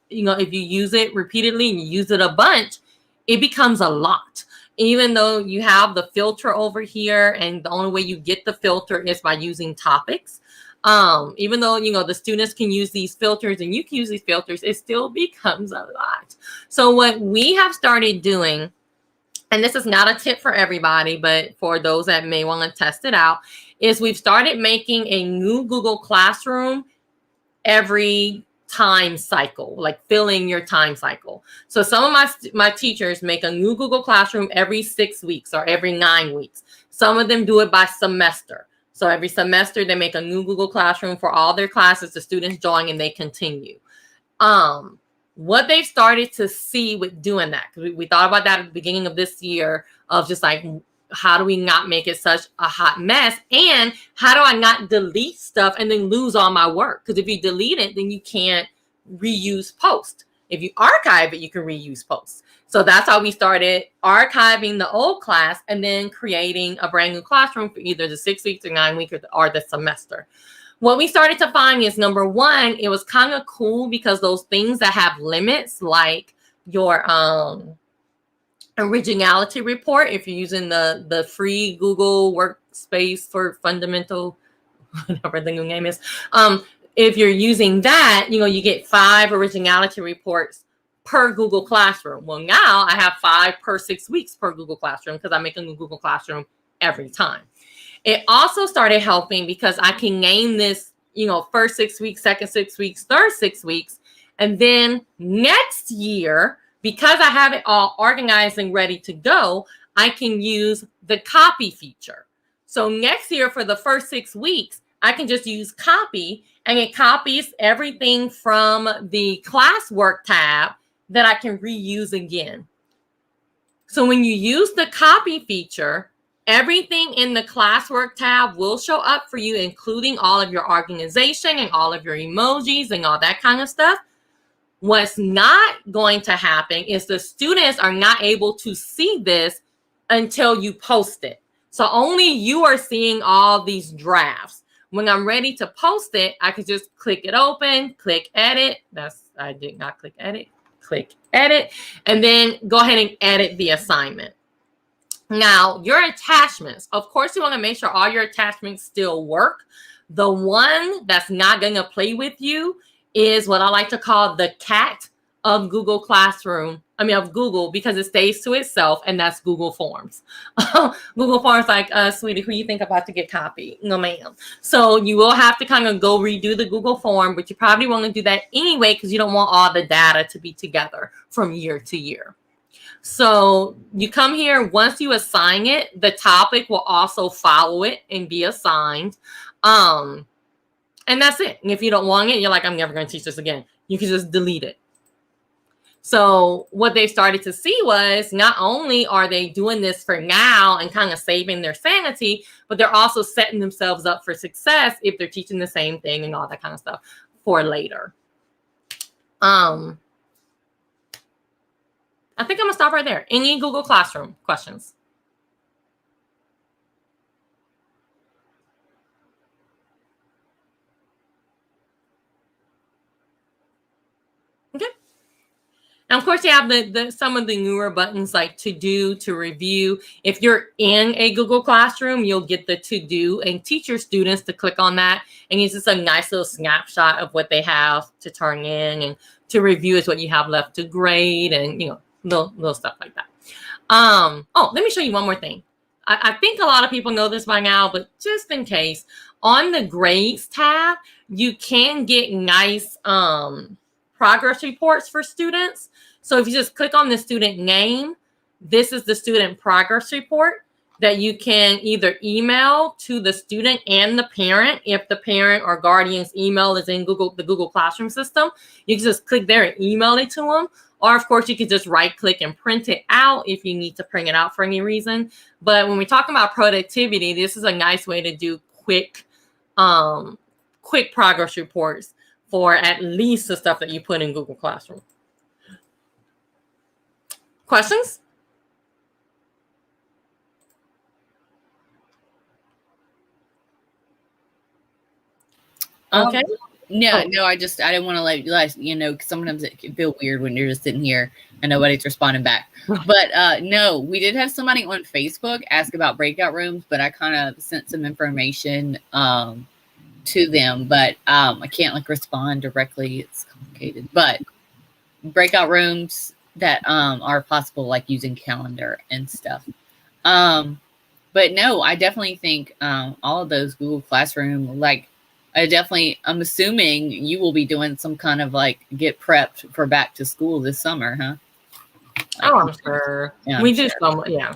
If you use it repeatedly and you use it a bunch, it becomes a lot. Even though you have the filter over here, and the only way you get the filter is by using topics. Even though, the students can use these filters and you can use these filters, it still becomes a lot. So what we have started doing, and this is not a tip for everybody, but for those that may want to test it out, is we've started making a new Google Classroom every time cycle, like filling your time cycle. So some of my teachers make a new Google Classroom every 6 weeks or every 9 weeks. Some of them do it by semester. So every semester they make a new Google Classroom for all their classes. The students join and they continue. What they've started to see with doing that, because we thought about that at the beginning of this year, of just like, how do we not make it such a hot mess? And how do I not delete stuff and then lose all my work? Because if you delete it, then you can't reuse post. If you archive it, you can reuse posts. So that's how we started archiving the old class and then creating a brand new classroom for either the 6 weeks or 9 weeks or the semester. What we started to find is, number one, it was kind of cool because those things that have limits, like your originality report, if you're using the free Google Workspace for fundamental, whatever the new name is, if you're using that, you get 5 originality reports per Google Classroom. Well, now I have 5 per 6 weeks per Google Classroom because I'm making a Google Classroom every time. It also started helping because I can name this, first 6 weeks, second 6 weeks, third 6 weeks. And then next year, because I have it all organized and ready to go, I can use the copy feature. So next year for the first 6 weeks, I can just use copy, and it copies everything from the classwork tab that I can reuse again. So when you use the copy feature, everything in the classwork tab will show up for you, including all of your organization and all of your emojis and all that kind of stuff. What's not going to happen is the students are not able to see this until you post it. So only you are seeing all these drafts. When I'm ready to post it, I can just click it open, click edit. I did not click edit. Click edit, and then go ahead and edit the assignment. Now, your attachments, of course, you want to make sure all your attachments still work. The one that's not going to play with you is what I like to call the cat of Google Classroom. Of Google, because it stays to itself, and that's Google Forms. Google Forms, like, sweetie, who you think about to get copied? No, ma'am. So you will have to kind of go redo the Google form, but you probably want to do that anyway because you don't want all the data to be together from year to year. So you come here, once you assign it, the topic will also follow it and be assigned. And that's it. And if you don't want it, you're like, I'm never going to teach this again. You can just delete it. So what they started to see was not only are they doing this for now and kind of saving their sanity, but they're also setting themselves up for success if they're teaching the same thing and all that kind of stuff for later. I think I'm gonna stop right there. Any Google Classroom questions? Okay. And of course, you have some of the newer buttons like to do, to review. If you're in a Google Classroom, you'll get the to do and teach your students to click on that. And it's just a nice little snapshot of what they have to turn in, and to review is what you have left to grade, and little stuff like that. Oh, let me show you one more thing. I think a lot of people know this by now, but just in case, on the grades tab, you can get nice progress reports for students. So if you just click on the student name, this is the student progress report that you can either email to the student and the parent. If the parent or guardian's email is in the Google Classroom system, you can just click there and email it to them. Or of course, you could just right click and print it out if you need to print it out for any reason. But when we're talking about productivity, this is a nice way to do quick progress reports for at least the stuff that you put in Google Classroom. Questions? Okay. No, I didn't want to let you know, because sometimes it can feel weird when you're just sitting here and nobody's responding back. But no, we did have somebody on Facebook ask about breakout rooms, but I kind of sent some information to them, but I can't respond directly. It's complicated. But breakout rooms that are possible, like using calendar and stuff. But no, I definitely think all of those Google Classroom, I'm assuming you will be doing some kind of get prepped for back to school this summer, huh? I'm sure. Yeah, we do some, yeah.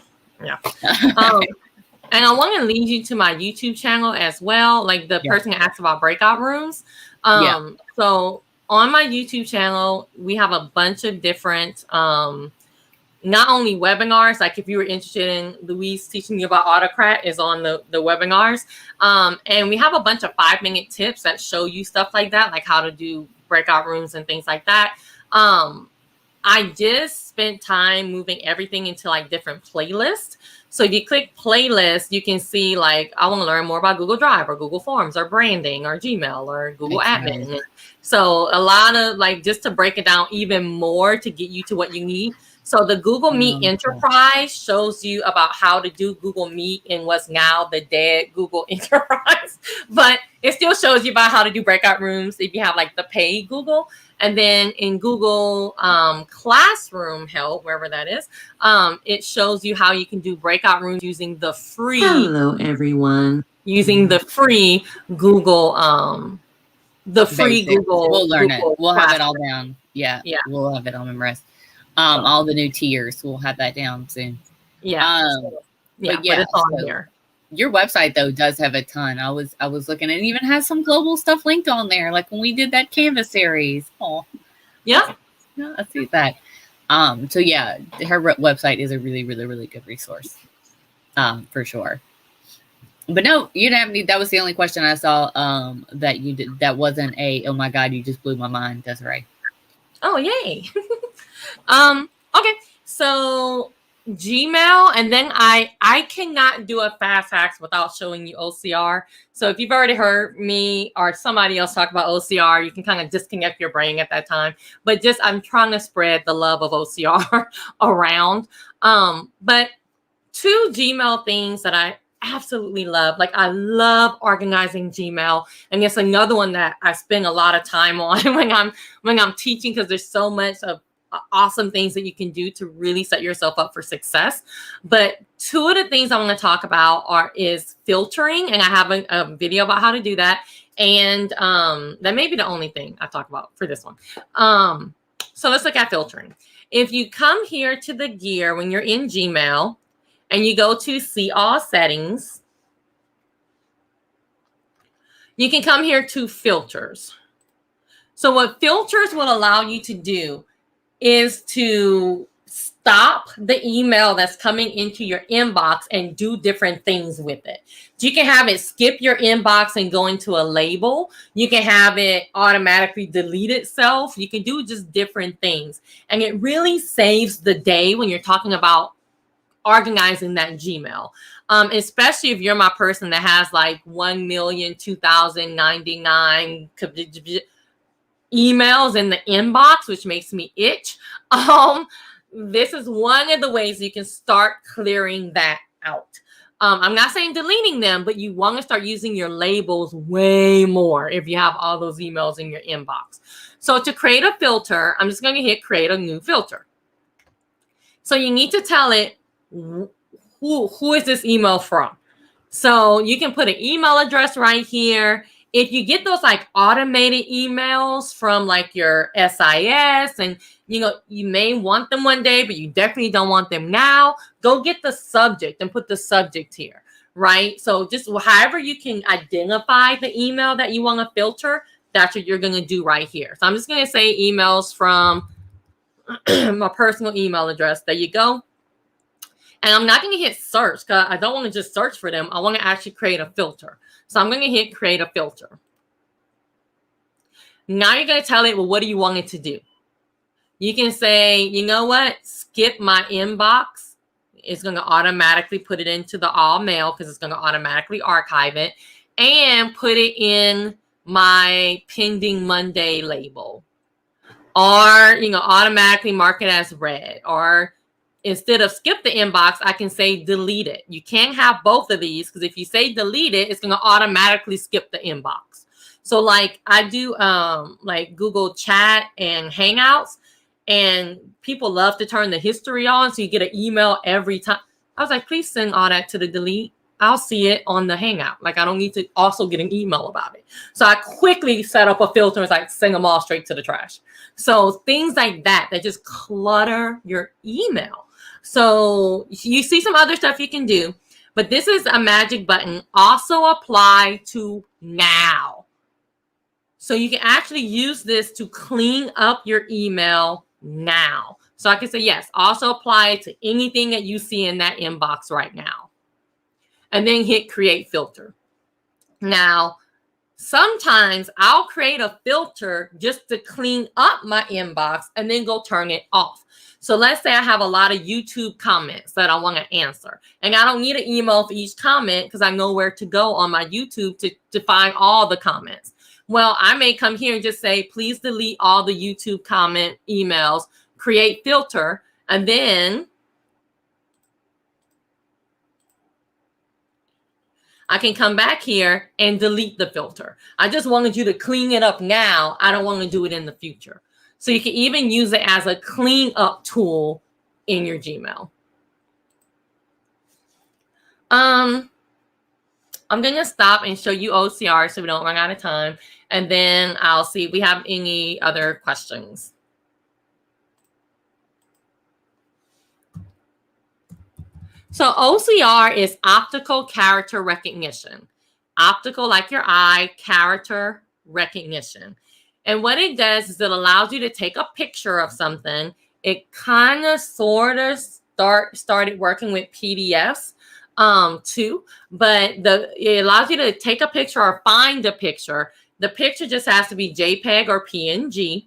And I want to lead you to my YouTube channel as well. The person who asked about breakout rooms. So on my YouTube channel, we have a bunch of different, not only webinars, like if you were interested in Louise teaching you about Autocrat is on the webinars. And we have a bunch of 5-minute tips that show you stuff like that, like how to do breakout rooms and things like that. I just spent time moving everything into different playlists. So if you click playlist, you can see I want to learn more about Google Drive or Google Forms or branding or Gmail or Google Admin. So a lot of just to break it down even more to get you to what you need. So the Google Meet Cool. Enterprise shows you about how to do Google Meet in what's now the dead Google Enterprise, but it still shows you about how to do breakout rooms if you have like the paid Google. And then in Google Classroom Help, wherever that is, it shows you how you can do breakout rooms using the free. Hello, everyone. Using the free Google, Basics. Google. We'll learn Google it. We'll have it all Classroom. down. Yeah. Yeah. We'll have it all memorized. All the new tiers. We'll have that down soon. Yeah. But But it's on so here. your website though does have a ton. I was looking, and it even has some global stuff linked on there, like when we did that Canvas series. Oh, Yeah. yeah, I see that. So yeah, her website is a really, really, really good resource, for sure. But no, you didn't have any. That was the only question I saw. That you did. That wasn't oh my God, you just blew my mind, Desiree. Oh, yay. Okay. So Gmail, and then I cannot do a fast hacks without showing you OCR. So if you've already heard me or somebody else talk about OCR, you can kind of disconnect your brain at that time. But just I'm trying to spread the love of OCR around. But 2 Gmail things that I absolutely love. Like I love organizing Gmail, and it's another one that I spend a lot of time on when I'm teaching, because there's so much of awesome things that you can do to really set yourself up for success. But 2 of the things I want to talk about is filtering, and I have a video about how to do that. And that may be the only thing I talk about for this one. So let's look at filtering. If you come here to the gear when you're in Gmail, and you go to see all settings, you can come here to filters. So what filters will allow you to do is to stop the email that's coming into your inbox and do different things with it. You can have it skip your inbox and go into a label. You can have it automatically delete itself. You can do just different things. And it really saves the day when you're talking about organizing that Gmail, especially if you're my person that has like 1,002,099 emails in the inbox, which makes me itch. This is one of the ways you can start clearing that out. I'm not saying deleting them, but you want to start using your labels way more if you have all those emails in your inbox. So to create a filter, I'm just going to hit create a new filter. So you need to tell it who is this email from. So you can put an email address right here. If you get those like automated emails from like your SIS, and you may want them one day, but you definitely don't want them now, go get the subject and put the subject here, right? So just however you can identify the email that you want to filter, that's what you're going to do right here. So I'm just going to say emails from my personal email address. There you go. And I'm not going to hit search because I don't want to just search for them. I want to actually create a filter. So I'm going to hit create a filter. Now you're going to tell it, well, what do you want it to do? You can say, you know what? Skip my inbox. It's going to automatically put it into the all mail because it's going to automatically archive it, and put it in my pending Monday label. Or, automatically mark it as read. Or instead of skip the inbox, I can say delete it. You can't have both of these because if you say delete it, it's going to automatically skip the inbox. So like I do like Google Chat and Hangouts, and people love to turn the history on. So you get an email every time. I was like, please send all that to the delete. I'll see it on the Hangout. Like I don't need to also get an email about it. So I quickly set up a filter. It's like send them all straight to the trash. So things like that just clutter your email. So you see some other stuff you can do, but this is a magic button. Also apply to now. So you can actually use this to clean up your email now. So I can say, yes, also apply it to anything that you see in that inbox right now. And then hit create filter. Now, sometimes I'll create a filter just to clean up my inbox and then go turn it off. So let's say I have a lot of YouTube comments that I want to answer, and I don't need an email for each comment because I know where to go on my YouTube to find all the comments. Well, I may come here and just say, please delete all the YouTube comment emails, create filter, And then I can come back here and delete the filter. I just wanted you to clean it up now. I don't want to do it in the future. So you can even use it as a clean up tool in your Gmail. I'm going to stop and show you OCR so we don't run out of time. And then I'll see if we have any other questions. So OCR is optical character recognition. Optical like your eye, character recognition. And what it does is it allows you to take a picture of something. It kind of sort of started working with PDFs too, but it allows you to take a picture or find a picture. The picture just has to be JPEG or PNG.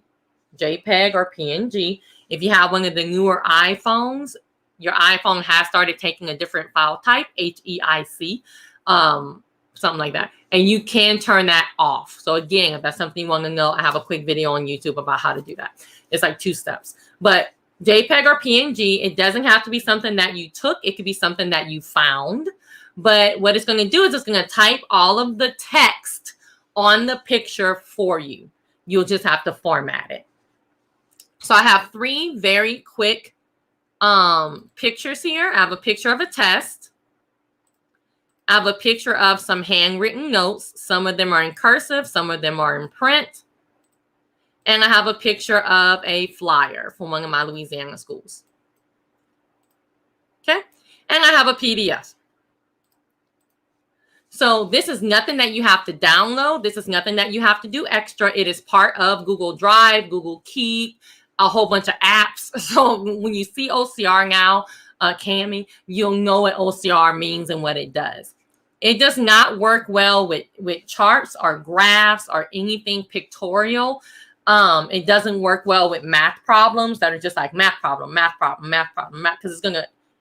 JPEG or PNG. If you have one of the newer iPhones, your iPhone has started taking a different file type, HEIC, something like that. And you can turn that off. So again, if that's something you want to know, I have a quick video on YouTube about how to do that. It's like 2 steps. But JPEG or PNG, it doesn't have to be something that you took. It could be something that you found. But what it's going to do is it's going to type all of the text on the picture for you. You'll just have to format it. So I have 3 very quick pictures here. I have a picture of a test. I have a picture of some handwritten notes. Some of them are in cursive, some of them are in print. And I have a picture of a flyer from one of my Louisiana schools. Okay. And I have a PDF. So this is nothing that you have to download. This is nothing that you have to do extra. It is part of Google Drive, Google Keep, a whole bunch of apps. So when you see OCR now, Cami, you'll know what OCR means and what it does. It does not work well with charts or graphs or anything pictorial. It doesn't work well with math problems that are just like math problem, because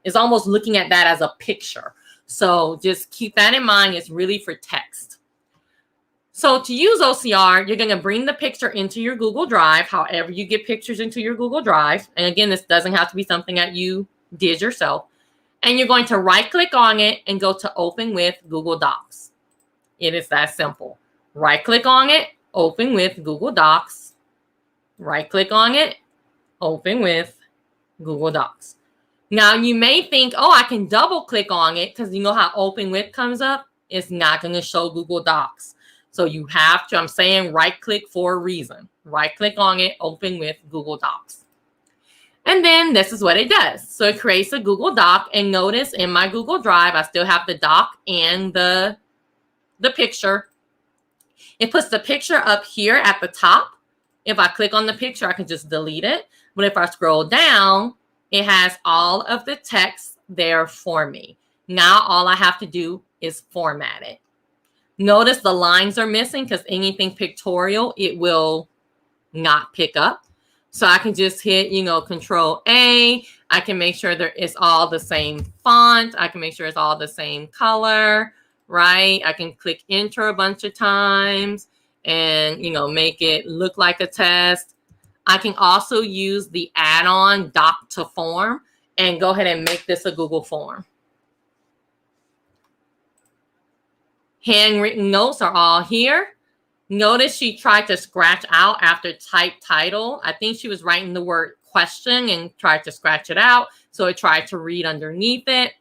it's almost looking at that as a picture. So just keep that in mind. It's really for text. So to use OCR, you're going to bring the picture into your Google Drive, however you get pictures into your Google Drive. And again, this doesn't have to be something that you did yourself. And you're going to right-click on it and go to Open with Google Docs. It is that simple. Right-click on it, Open with Google Docs. Right-click on it, Open with Google Docs. Now, you may think, oh, I can double-click on it because you know how Open with comes up? It's not going to show Google Docs. So you have to, I'm saying right-click for a reason. Right-click on it, Open with Google Docs. And then this is what it does. So it creates a Google Doc. And notice in my Google Drive, I still have the doc and the picture. It puts the picture up here at the top. If I click on the picture, I can just delete it. But if I scroll down, it has all of the text there for me. Now all I have to do is format it. Notice the lines are missing because anything pictorial, it will not pick up. So I can just hit, Control A. I can make sure it's all the same font. I can make sure it's all the same color, right? I can click Enter a bunch of times and, make it look like a test. I can also use the add-on Doc to Form and go ahead and make this a Google form. Handwritten notes are all here. Notice she tried to scratch out after type title. I think she was writing the word question and tried to scratch it out. So it tried to read underneath it.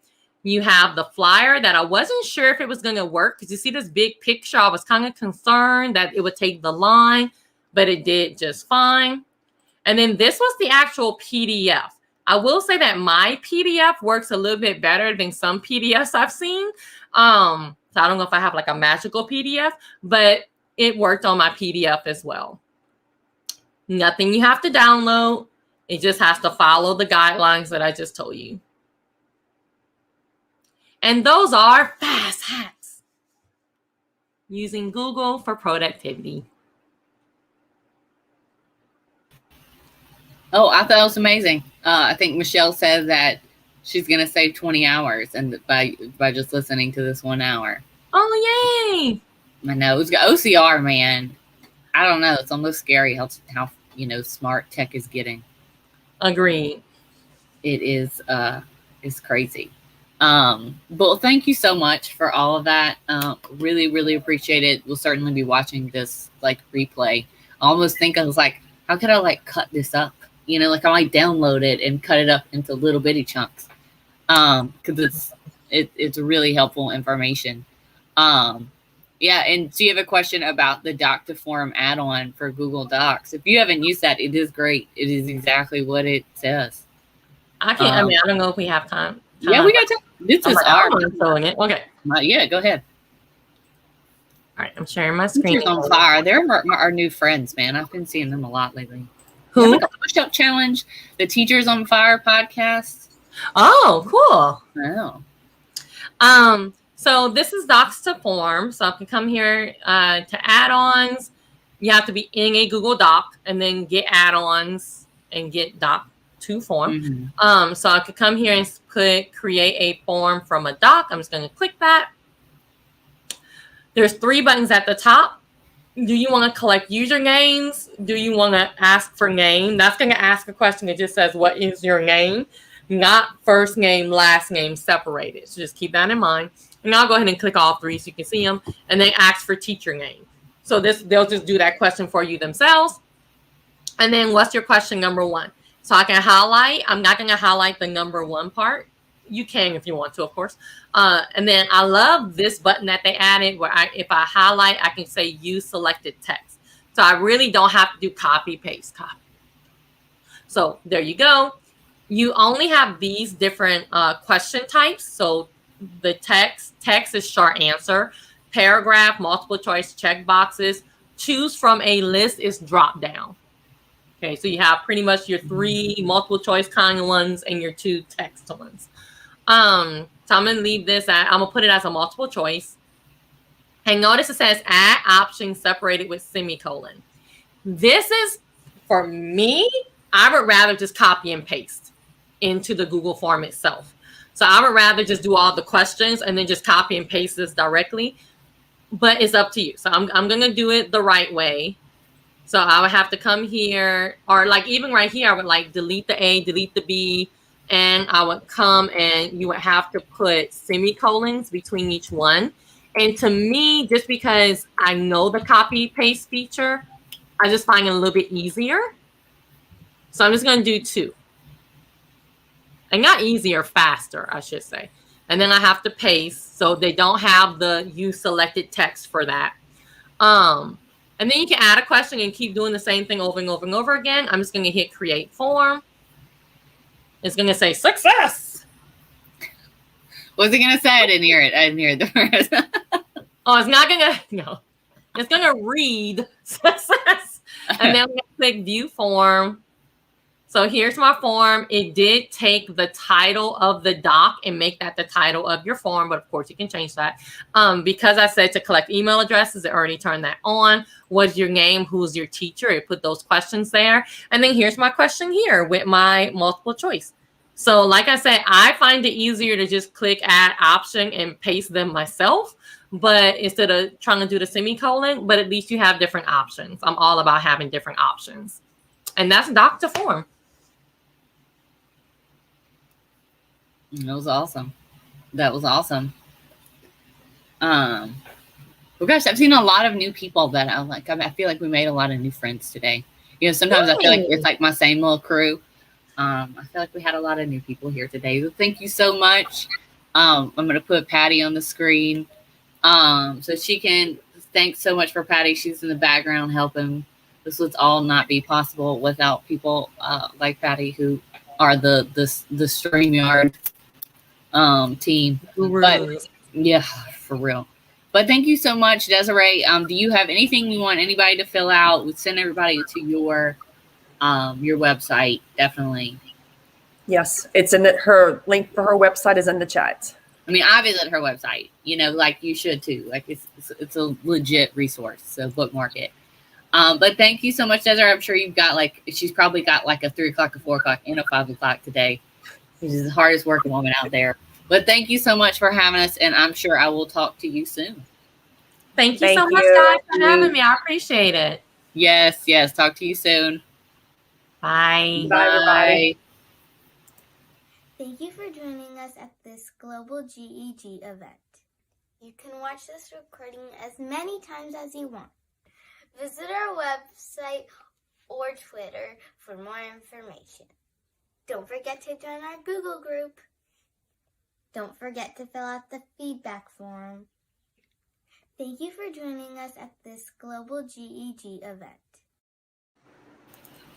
You have the flyer that I wasn't sure if it was going to work because you see this big picture. I was kind of concerned that it would take the line, but it did just fine. And then this was the actual PDF. I will say that my PDF works a little bit better than some PDFs I've seen. So I don't know if I have like a magical PDF, but it worked on my PDF as well. Nothing you have to download. It just has to follow the guidelines that I just told you. And those are fast hacks using Google for productivity. Oh, I thought it was amazing. I think Michelle said that she's going to save 20 hours and by just listening to this 1 hour. Oh, yay. I know. It's got OCR, man. I don't know. It's almost scary how smart tech is getting. Agreed. it is crazy. But thank you so much for all of that. Really, really appreciate it. We'll certainly be watching this like replay. I almost think I was like, how could I like cut this up? You know, like I might download it and cut it up into little bitty chunks. Because it's really helpful information. Yeah, and so you have a question about the Doc to Form add-on for Google Docs. If you haven't used that, it is great. It is exactly what it says. I can't. I mean, I don't know if we have time. Yeah, we got time. This is our showing it. Okay. Yeah, go ahead. All right, I'm sharing my screen. On fire. They're our new friends, man. I've been seeing them a lot lately. Who? Like a push-up challenge, the Teachers on Fire podcast. Oh, cool. Oh. So this is Docs to Form. So I can come here to add-ons. You have to be in a Google Doc and then get add-ons and get Doc to Form. Mm-hmm. So I could come here and put create a form from a doc. I'm just going to click that. There's 3 buttons at the top. Do you want to collect usernames? Do you want to ask for name? That's going to ask a question that just says, what is your name? Not first name, last name separated. So just keep that in mind. And I'll go ahead and click all 3 so you can see them. And then ask for teacher name. So they'll just do that question for you themselves. And then what's your question number 1? So I can highlight. I'm not going to highlight the number 1 part. You can if you want to, of course. And then I love this button that they added where if I highlight, I can say use selected text. So I really don't have to do copy, paste, copy. So there you go. You only have these different question types. So the text is short answer. Paragraph, multiple choice, check boxes. Choose from a list is drop down. Okay, so you have pretty much your 3 multiple choice kind of ones and your 2 text ones. So I'm going to leave this I'm going to put it as a multiple choice. And notice it says add option separated with semicolon. This is, for me, I would rather just copy and paste into the Google form itself. So I would rather just do all the questions and then just copy and paste this directly. But it's up to you. So I'm going to do it the right way. So I would have to come here, or like even right here, I would like delete the A, delete the B, and I would come and you would have to put semicolons between each one. And to me, just because I know the copy paste feature, I just find it a little bit easier. So I'm just going to do 2. And not easier, faster, I should say. And then I have to paste, so they don't have the use selected text for that. And then you can add a question and keep doing the same thing over and over and over again. I'm just going to hit create form. It's going to say success. What's it going to say? I didn't hear it. I didn't hear it the first. Oh, it's not going to, no. It's going to read success. And then I'm going to click view form. So here's my form. It did take the title of the doc and make that the title of your form, but of course you can change that. Because I said to collect email addresses, it already turned that on. What's your name? Who's your teacher? It put those questions there. And then here's my question here with my multiple choice. So like I said, I find it easier to just click add option and paste them myself. But instead of trying to do the semicolon, but at least you have different options. I'm all about having different options. And that's Doc to Form. That was awesome. That was awesome. Well, gosh, I've seen a lot of new people that I'm like, I feel like we made a lot of new friends today. You know, sometimes I feel like it's like my same little crew. I feel like we had a lot of new people here today. So thank you so much. I'm going to put Patty on the screen. So she can, thanks so much for Patty. She's in the background helping. This would all not be possible without people like Patty who are the StreamYard team. But, yeah, for real. But thank you so much, Desiree. Do you have anything you want anybody to fill out? We'd send everybody to your website, definitely. Yes, it's in her link for her website is in the chat. I mean, I visit her website, you know, like you should too. Like it's a legit resource, so bookmark it. But thank you so much, Desiree. I'm sure you've got she's probably got like a 3 o'clock, a 4 o'clock, and a 5 o'clock today, which is the hardest working woman out there. But thank you so much for having us, and I'm sure I will talk to you soon. Thank you so much, guys, for having me. I appreciate it. Yes, yes. Talk to you soon. Bye. Bye, everybody. Thank you for joining us at this Global GEG event. You can watch this recording as many times as you want. Visit our website or Twitter for more information. Don't forget to join our Google group. Don't forget to fill out the feedback form. Thank you for joining us at this Global GEG event.